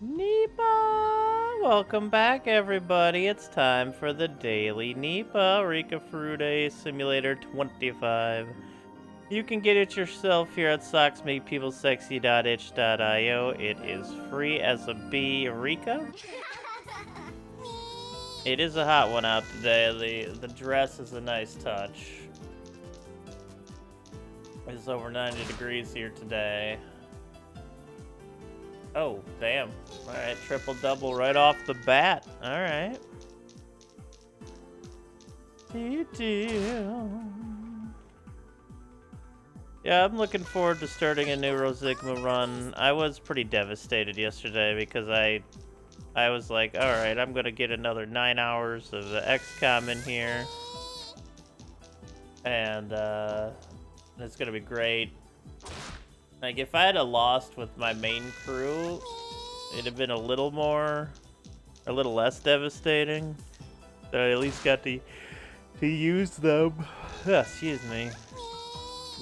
Nipah! Welcome back, everybody. It's time for the Daily Nipah Rika Frude Simulator 25. You can get it yourself here at socksmakepeoplesexy.itch.io. It is free as a bee. Rika? It is a hot one out today. The dress is a nice touch. It's over 90 degrees here today. Oh, damn. Alright, triple-double right off the bat. Alright. Yeah, I'm looking forward to starting a new Rosigma run. I was pretty devastated yesterday because I was like, alright, I'm gonna get another 9 hours of XCOM in here. And it's gonna be great. Like, if I had lost with my main crew, it'd have been a little less devastating. But I at least got to use them. Excuse me.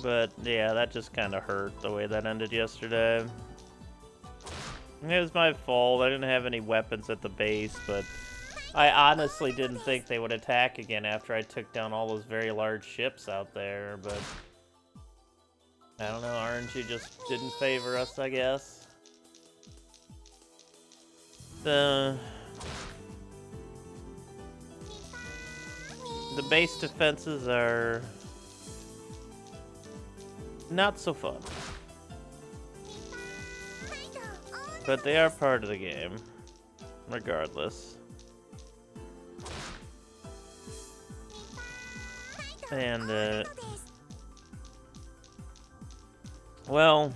But yeah, that just kind of hurt the way that ended yesterday. It was my fault. I didn't have any weapons at the base, but I honestly didn't think they would attack again after I took down all those very large ships out there, but I don't know, RNG just didn't favor us, I guess. The base defenses are not so fun. But they are part of the game, regardless. And, well,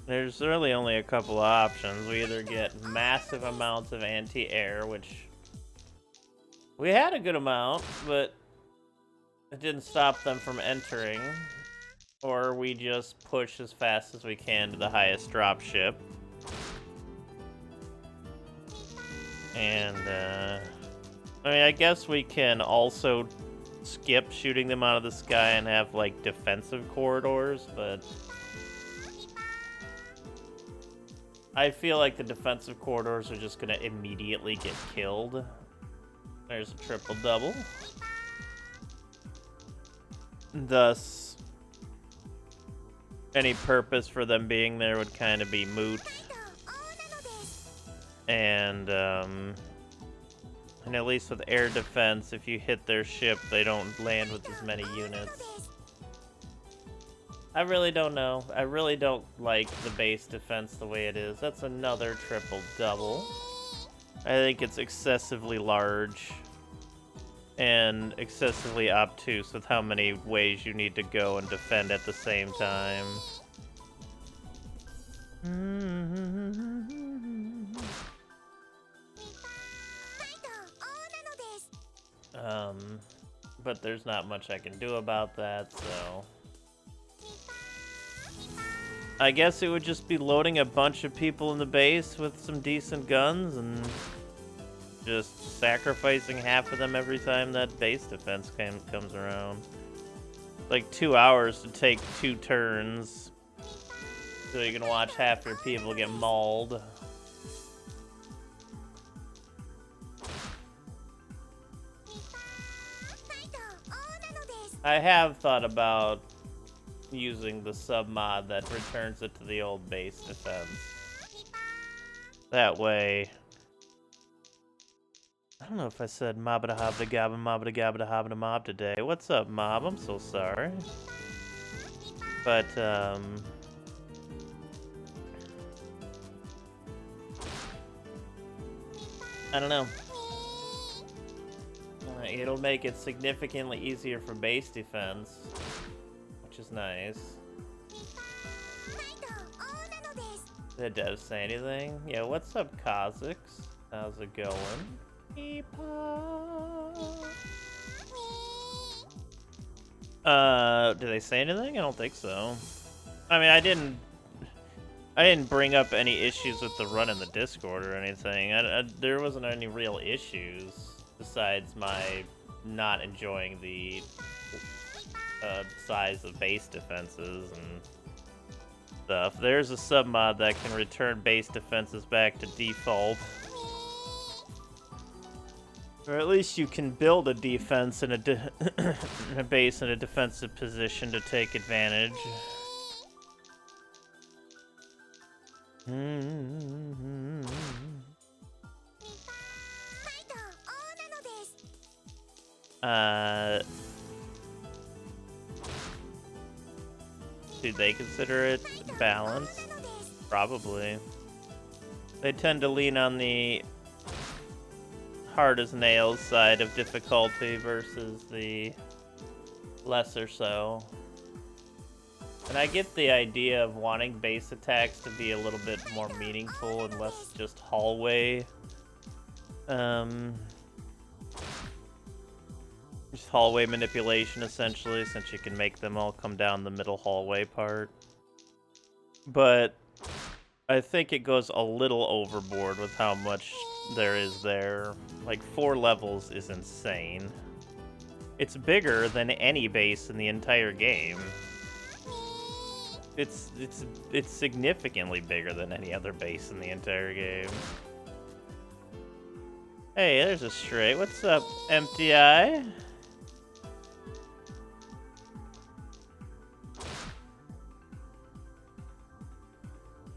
there's really only a couple of options. We either get massive amounts of anti-air, which we had a good amount, but it didn't stop them from entering. Or we just push as fast as we can to the highest drop ship. And, I mean, I guess we can also skip shooting them out of the sky and have, like, defensive corridors, but I feel like the defensive corridors are just gonna immediately get killed. There's a triple-double. Thus, any purpose for them being there would kind of be moot. And at least with air defense, if you hit their ship, they don't land with as many units. I really don't know. I really don't like the base defense the way it is. That's another triple-double. I think it's excessively large and excessively obtuse with how many ways you need to go and defend at the same time. But there's not much I can do about that, so I guess it would just be loading a bunch of people in the base with some decent guns and just sacrificing half of them every time that base defense comes around. Like 2 hours to take 2 turns, so you can watch half your people get mauled. I have thought about using the sub mod that returns it to the old base defense. That way, I don't know if I said mobba habda gabba mobba gabba habda mob today. What's up, mob? I'm so sorry. But I don't know. It'll make it significantly easier for base defense, which is nice. Did Dev say anything? Yeah, what's up, Kazakhs? How's it going? Did they say anything? I don't think so. I mean, I didn't bring up any issues with the run in the Discord or anything. There wasn't any real issues besides my not enjoying the size of base defenses, and stuff. There's a submod that can return base defenses back to default. Or at least you can build a defense in a base in a defensive position to take advantage. Do they consider it balanced? Probably. They tend to lean on the hard as nails side of difficulty versus the lesser so. And I get the idea of wanting base attacks to be a little bit more meaningful and less just hallway. Just hallway manipulation, essentially, since you can make them all come down the middle hallway part. But I think it goes a little overboard with how much there is there. Like, 4 levels is insane. It's bigger than any base in the entire game. It's significantly bigger than any other base in the entire game. Hey, there's a stray. What's up, Empty Eye?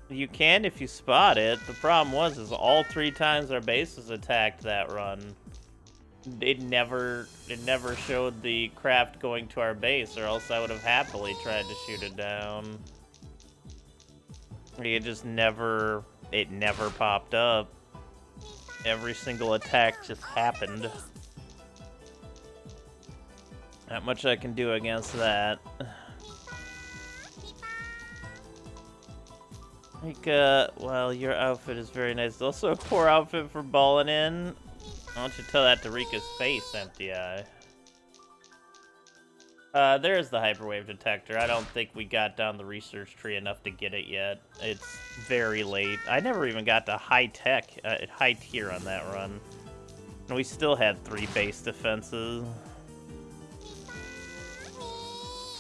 You can if you spot it. The problem is all 3 times our base was attacked that run, it never showed the craft going to our base, or else I would have happily tried to shoot it down. It just never popped up. Every single attack just happened. Not much I can do against that. Like, well, your outfit is very nice. It's also a poor outfit for balling in. Why don't you tell that to Rika's face, Empty Eye? There's the hyperwave detector. I don't think we got down the research tree enough to get it yet. It's very late. I never even got to high tier on that run. And we still had 3 base defenses.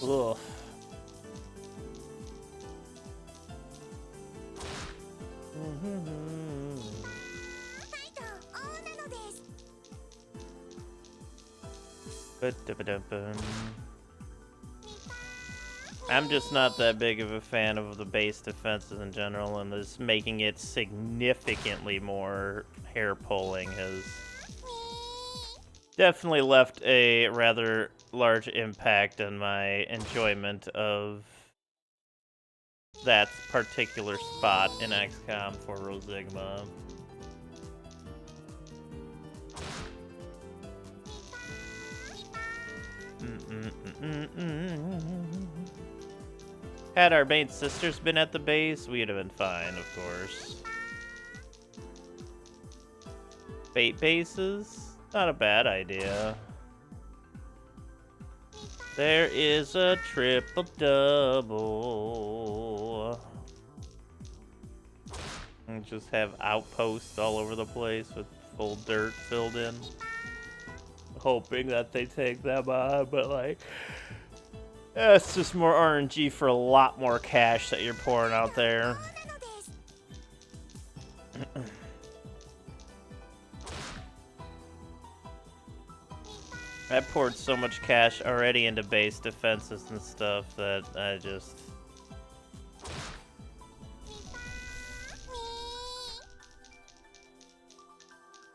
Ugh. I'm just not that big of a fan of the base defenses in general, and this making it significantly more hair-pulling has definitely left a rather large impact on my enjoyment of that particular spot in XCOM for Rosigma. Had our main sisters been at the base, we'd have been fine, of course. Bait bases? Not a bad idea. There is a triple-double. And just have outposts all over the place with full dirt filled in. Hoping that they take them on, but like, it's just more RNG for a lot more cash that you're pouring out there. I poured so much cash already into base defenses and stuff that I just...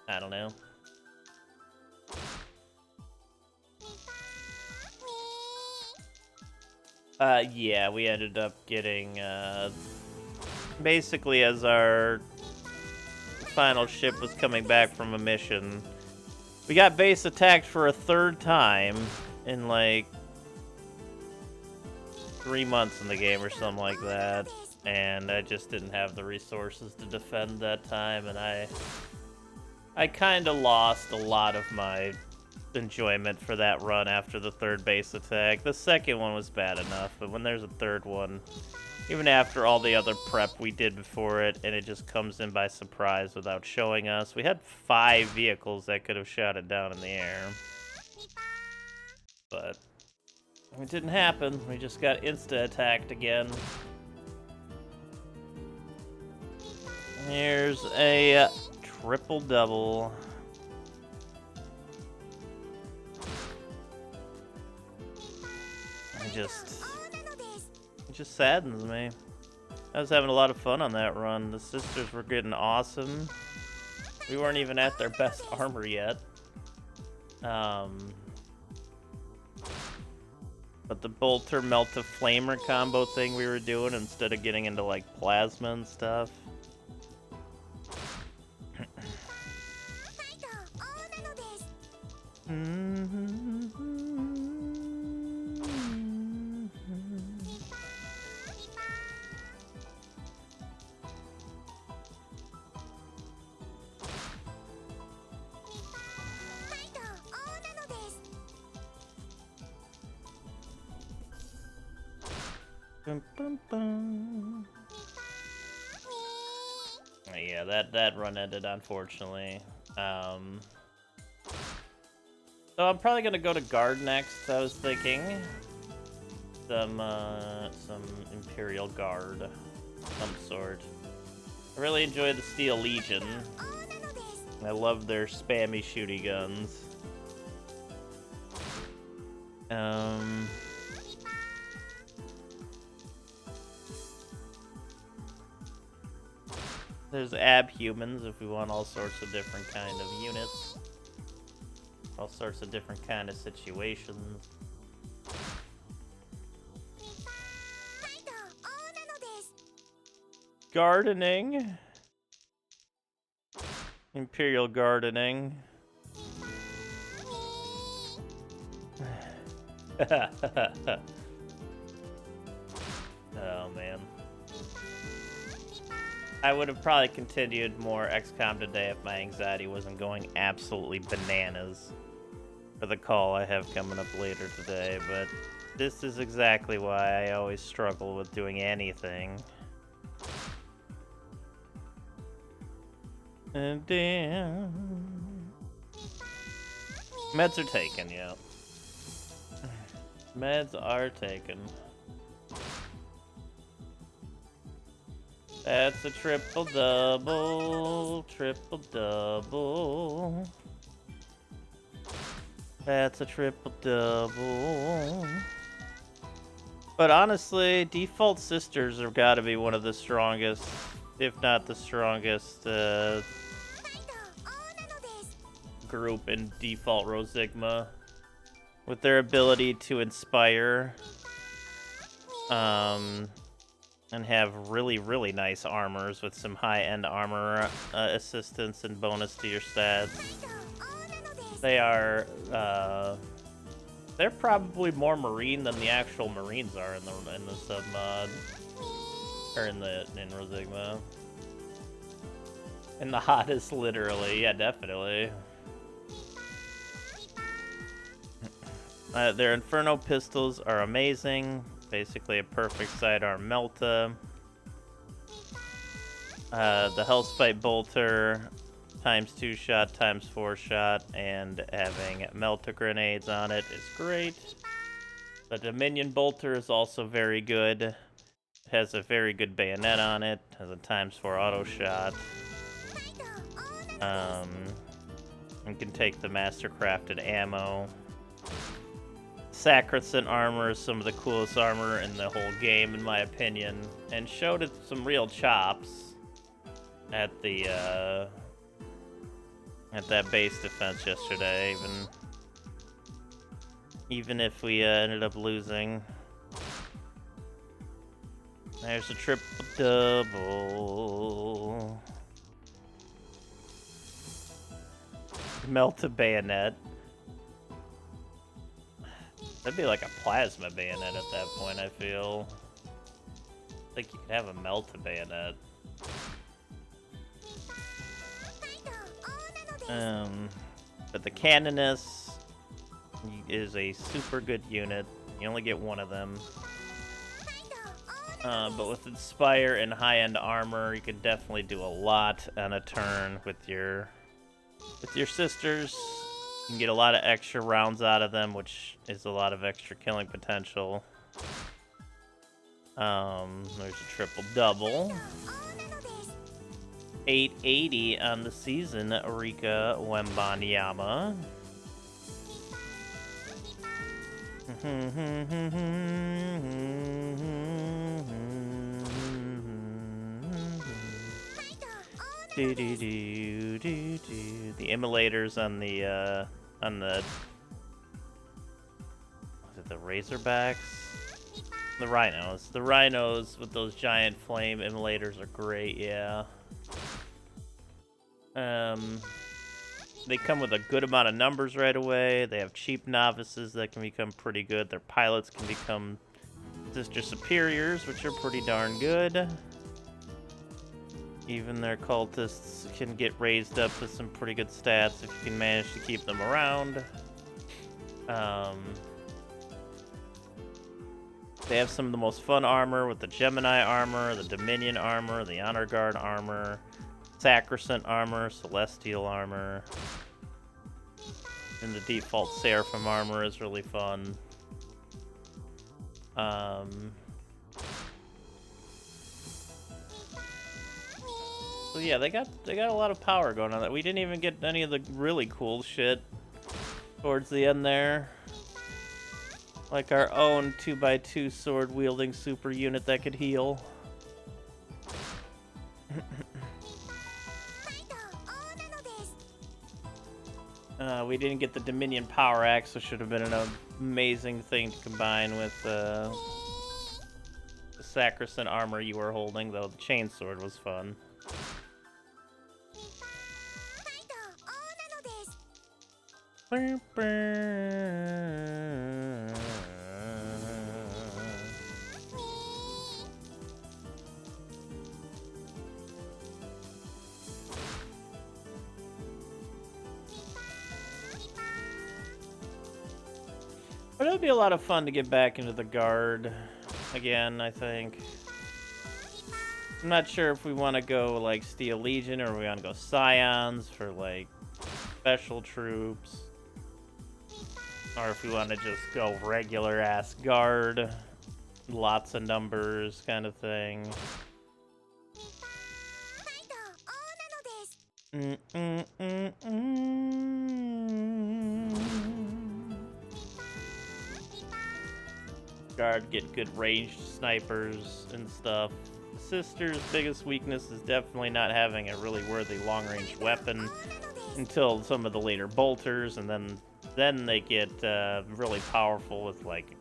I don't know. Yeah, we ended up getting, basically as our final ship was coming back from a mission, we got base attacked for a 3rd time in, like, 3 months in the game or something like that, and I just didn't have the resources to defend that time, and I kind of lost a lot of my enjoyment for that run after the 3rd base attack. The 2nd one was bad enough, but when there's a 3rd one, even after all the other prep we did before it, and it just comes in by surprise without showing us. We had 5 vehicles that could have shot it down in the air. But it didn't happen. We just got insta-attacked again. Here's a triple double. It just saddens me. I was having a lot of fun on that run. The sisters were getting awesome. We weren't even at their best armor yet. But the bolter melt to flamer combo thing we were doing instead of getting into like plasma and stuff. Yeah, that run ended unfortunately. So I'm probably gonna go to guard next. I was thinking some Imperial Guard, some sort. I really enjoy the Steel Legion. I love their spammy shooty guns. There's abhumans if we want all sorts of different kind of units. All sorts of different kind of situations. Gardening. Imperial gardening. Oh man. I would have probably continued more XCOM today if my anxiety wasn't going absolutely bananas for the call I have coming up later today, but this is exactly why I always struggle with doing anything. And damn. Meds are taken, yeah. Meds are taken. That's a triple double, triple double. That's a triple double. But honestly, Default Sisters have got to be one of the strongest, if not the strongest, group in Default Rosigma. With their ability to inspire, and have really, really nice armors with some high-end armor assistance and bonus to your stats. They are, they're probably more Marine than the actual Marines are in the sub-mod. Or in Rosigma. And the hottest, literally. Yeah, definitely. Their Inferno pistols are amazing. Basically a perfect sidearm melta. The Hellspite bolter, times 2 shot, times 4 shot, and having melta grenades on it is great. The Dominion bolter is also very good. It has a very good bayonet on it. Has a times 4 auto shot. And can take the master-crafted ammo. Sacrosanct armor is some of the coolest armor in the whole game, in my opinion, and showed it some real chops at the at that base defense yesterday. Even if we ended up losing. There's a triple double. Melt a bayonet. That'd be like a plasma bayonet at that point, I feel. I think you could have a melta bayonet. But the Canoness is a super good unit. You only get one of them. But with Inspire and high-end armor, you could definitely do a lot on a turn with your sisters. You can get a lot of extra rounds out of them, which is a lot of extra killing potential. There's a triple double. 880 on the season, Rika Wembanyama. The immolators on the was it the Razorbacks? The Rhinos. The Rhinos with those giant flame immolators are great, yeah. They come with a good amount of numbers right away. They have cheap novices that can become pretty good. Their pilots can become Sister Superiors, which are pretty darn good. Even their cultists can get raised up to some pretty good stats if you can manage to keep them around. They have some of the most fun armor with the Gemini armor, the Dominion armor, the Honor Guard armor, Sacrosanct armor, Celestial armor. And the default Seraphim armor is really fun. So yeah, they got a lot of power going on. That we didn't even get any of the really cool shit towards the end there. Like our own 2x2 sword wielding super unit that could heal. We didn't get the Dominion Power Axe, which should have been an amazing thing to combine with the Sacrosanct armor you were holding, though the chainsword was fun. But it would be a lot of fun to get back into the guard again, I think. I'm not sure if we want to go like Steel Legion or we want to go Scions for like special troops. Or if we want to just go regular ass guard, lots of numbers kind of thing. Guard get good ranged snipers and stuff. Sister's biggest weakness is definitely not having a really worthy long-range weapon until some of the later bolters, and then they get really powerful with like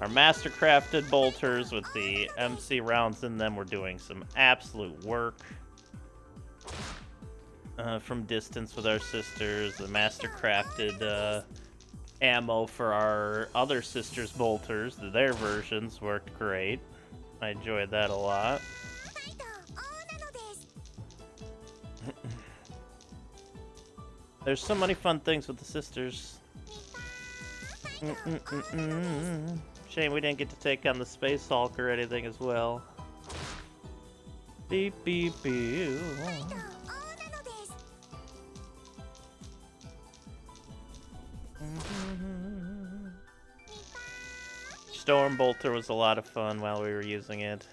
our mastercrafted bolters with the MC rounds in them. We're doing some absolute work from distance with our sisters. The mastercrafted ammo for our other sisters' bolters, their versions worked great. I enjoyed that a lot. There's so many fun things with the sisters. Shame we didn't get to take on the Space Hulk or anything as well. Beep beep beep. Storm Bolter was a lot of fun while we were using it.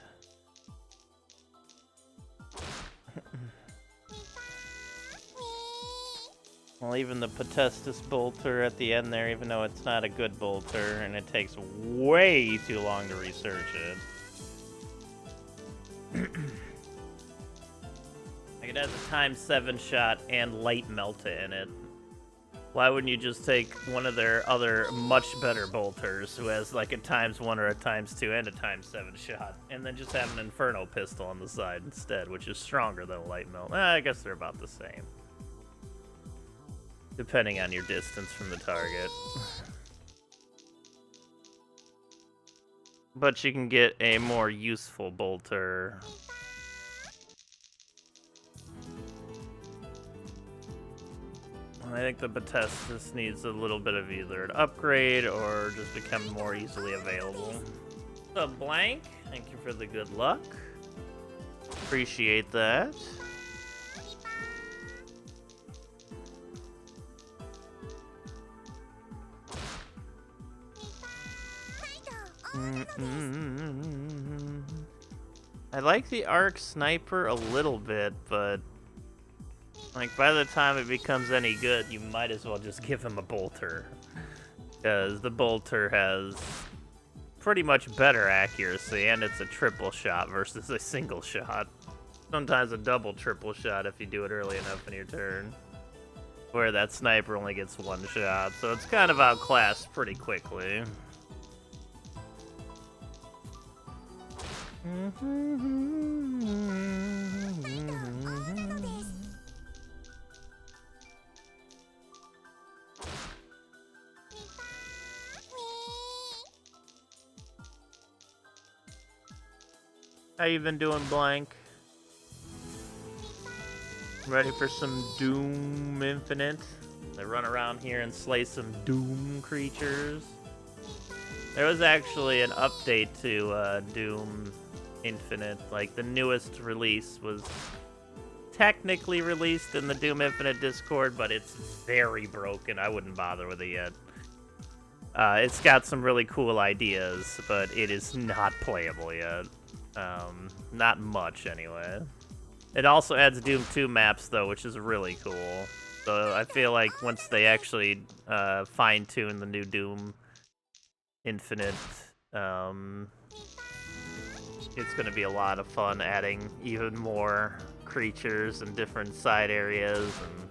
Well, even the Potestus Bolter at the end there, even though it's not a good bolter, and it takes way too long to research it. Like it has a ×7 shot and light melta in it. Why wouldn't you just take one of their other much better bolters who has like a ×1 or a ×2 and a ×7 shot, and then just have an Inferno pistol on the side instead, which is stronger than a light melt? I guess they're about the same, depending on your distance from the target. But you can get a more useful bolter. I think the Potestus needs a little bit of either an upgrade or just become more easily available. So Blank, thank you for the good luck. Appreciate that. I like the Arc Sniper a little bit, but Like, by the time it becomes any good, you might as well just give him a bolter. Because the bolter has pretty much better accuracy, and it's a triple shot versus a single shot. Sometimes a double triple shot if you do it early enough in your turn. Where that sniper only gets one shot, so it's kind of outclassed pretty quickly. How you been doing, Blank? Ready for some Doom Infinite? They run around here and slay some Doom creatures. There was actually an update to Doom Infinite. Like, the newest release was technically released in the Doom Infinite Discord, but it's very broken. I wouldn't bother with it yet. It's got some really cool ideas, but it is not playable yet. Not much, anyway. It also adds Doom 2 maps, though, which is really cool. So I feel like once they actually fine-tune the new Doom Infinite, it's going to be a lot of fun adding even more creatures and different side areas, and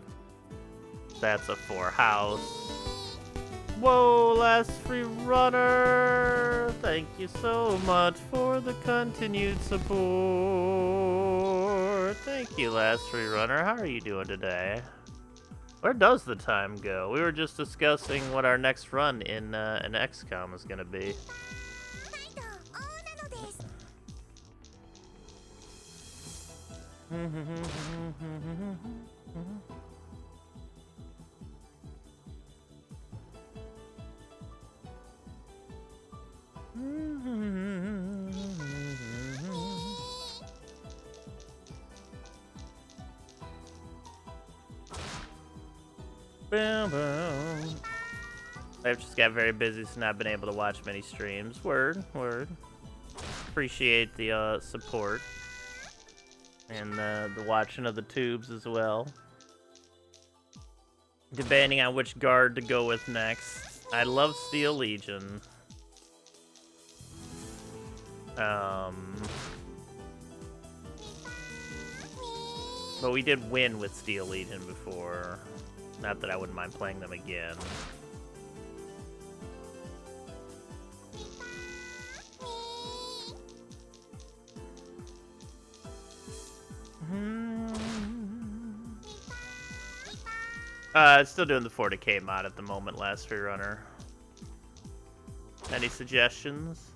that's a 4 house. Whoa, last free runner! Thank you so much for the continued support. Thank you, last free runner. How are you doing today? Where does the time go? We were just discussing what our next run in XCOM is gonna be. I've just got very busy, so not been able to watch many streams. Word. Appreciate the support and the watching of the tubes as well. Debating on which guard to go with next. I love Steel Legion. But we did win with Steel Legion before. Not that I wouldn't mind playing them again. Still doing the 40k mod at the moment, last free runner. Any suggestions?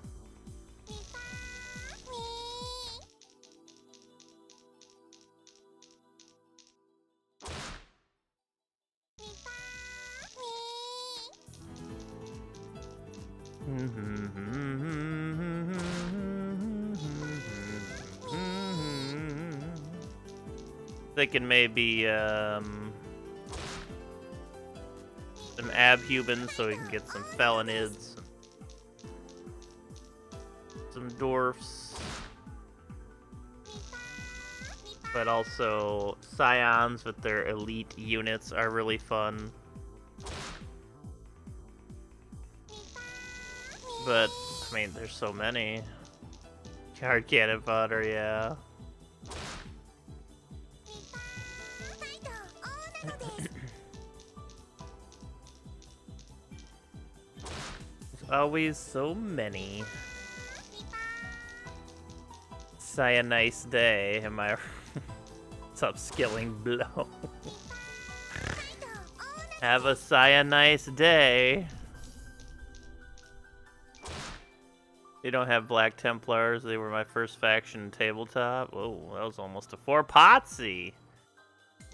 Thinking maybe some abhumans so we can get some felonids, some dwarfs, but also scions with their elite units are really fun. But I mean, there's so many. Hard cannon fodder, yeah. Always so many. Say a nice day. Am I? What's up, Skilling Blow? Have a nice day. You don't have Black Templars. They were my first faction in tabletop. Oh, that was almost a 4 Potsy.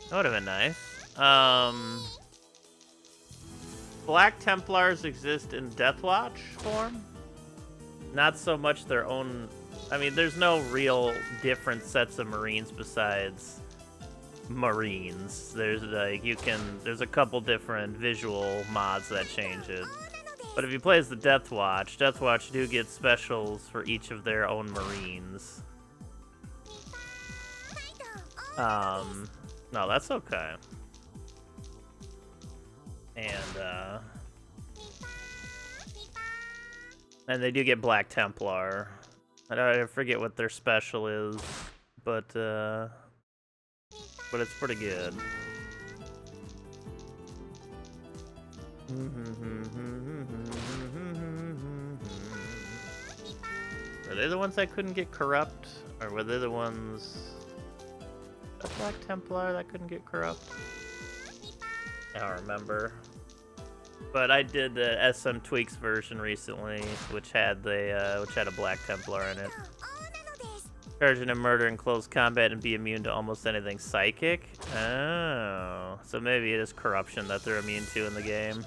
That would have been nice. Black Templars exist in Deathwatch form. Not so much their own. I mean, there's no real different sets of Marines besides Marines. There's like there's a couple different visual mods that change it. But if you play as the Deathwatch do get specials for each of their own Marines. No, that's okay. And they do get Black Templar. I forget what their special is, but it's pretty good. Were they the ones that couldn't get corrupt? Or were they the ones... The Black Templar that couldn't get corrupt? I don't remember. But I did the SM Tweaks version recently, which had a Black Templar in it. Charging a murder in close combat and be immune to almost anything psychic? Oh. So maybe it is corruption that they're immune to in the game.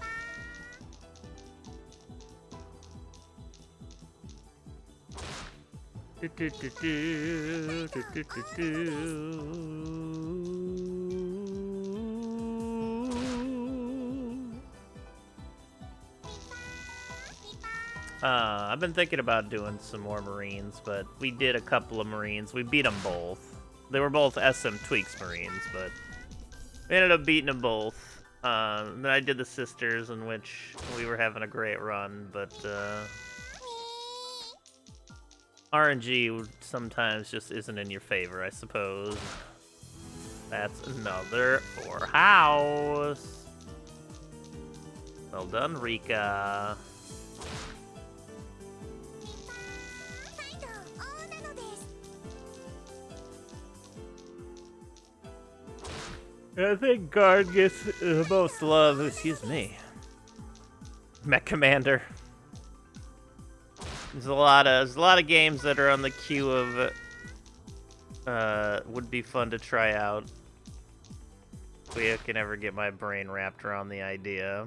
I've been thinking about doing some more Marines, but we did a couple of Marines. We beat them both. They were both SM Tweaks Marines, but we ended up beating them both. Then I did the Sisters, in which we were having a great run, but RNG sometimes just isn't in your favor, I suppose. That's another 4-house. Well done, Rika. I think Guard gets the most love. Excuse me. Mech Commander. There's a lot of games that are on the queue of would be fun to try out. If I can ever get my brain wrapped around the idea.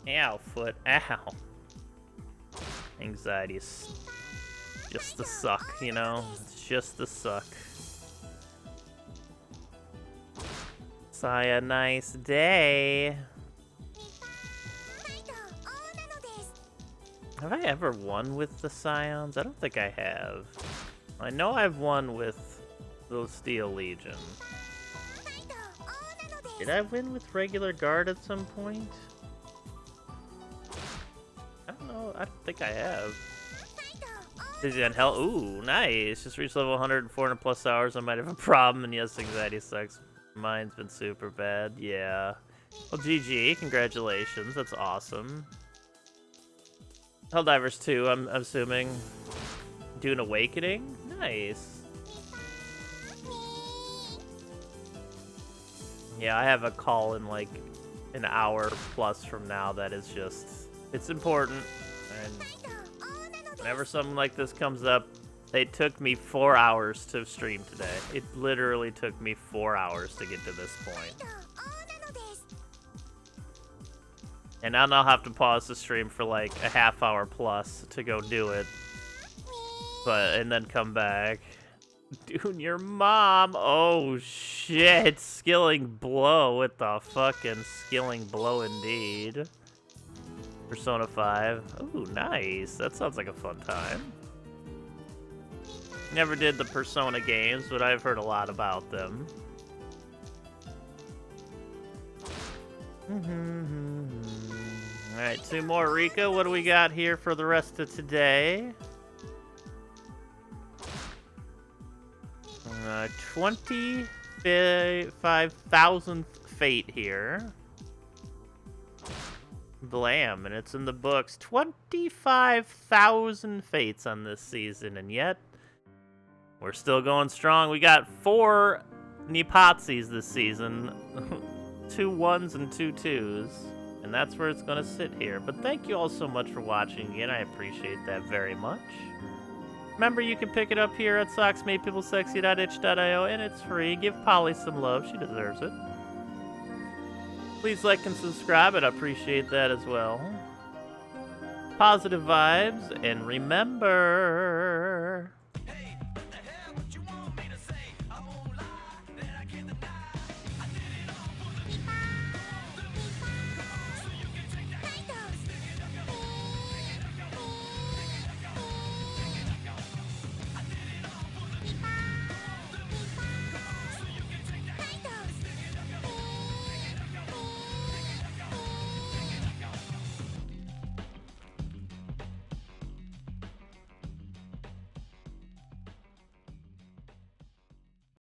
Ow, foot. Ow. Anxiety is just the suck, you know? It's just the suck. Say a nice day. Have I ever won with the Scions? I don't think I have. I know I've won with the Steel Legion. Did I win with regular Guard at some point? I don't know. I don't think I have. Busy on hell. Ooh, nice. Just reached level 100 in 400 plus hours. I might have a problem. And yes, anxiety sucks. Mine's been super bad. Yeah. Well, GG. Congratulations. That's awesome. Helldivers 2, I'm assuming. Dune Awakening? Nice. Yeah, I have a call in like an hour plus from now that is just... It's important. And whenever something like this comes up, it took me 4 hours to stream today. It literally took me 4 hours to get to this point. And now I'll have to pause the stream for like a half hour plus to go do it. And then come back. Dude, your mom! Oh shit! Skilling blow with the fucking skilling blow indeed. Persona 5. Ooh, nice. That sounds like a fun time. Never did the Persona games, but I've heard a lot about them. Alright, 2 more, Rika. What do we got here for the rest of today? 25,000th fate here. Blam, and it's in the books. 25,000 fates on this season, and yet we're still going strong. We got 4 Nipatzis this season. 2 1s and 2 2s. And that's where it's going to sit here. But thank you all so much for watching again. I appreciate that very much. Remember, you can pick it up here at socksmadepeoplesexy.itch.io, and it's free. Give Polly some love. She deserves it. Please like and subscribe. I'd appreciate that as well. Positive vibes, and remember...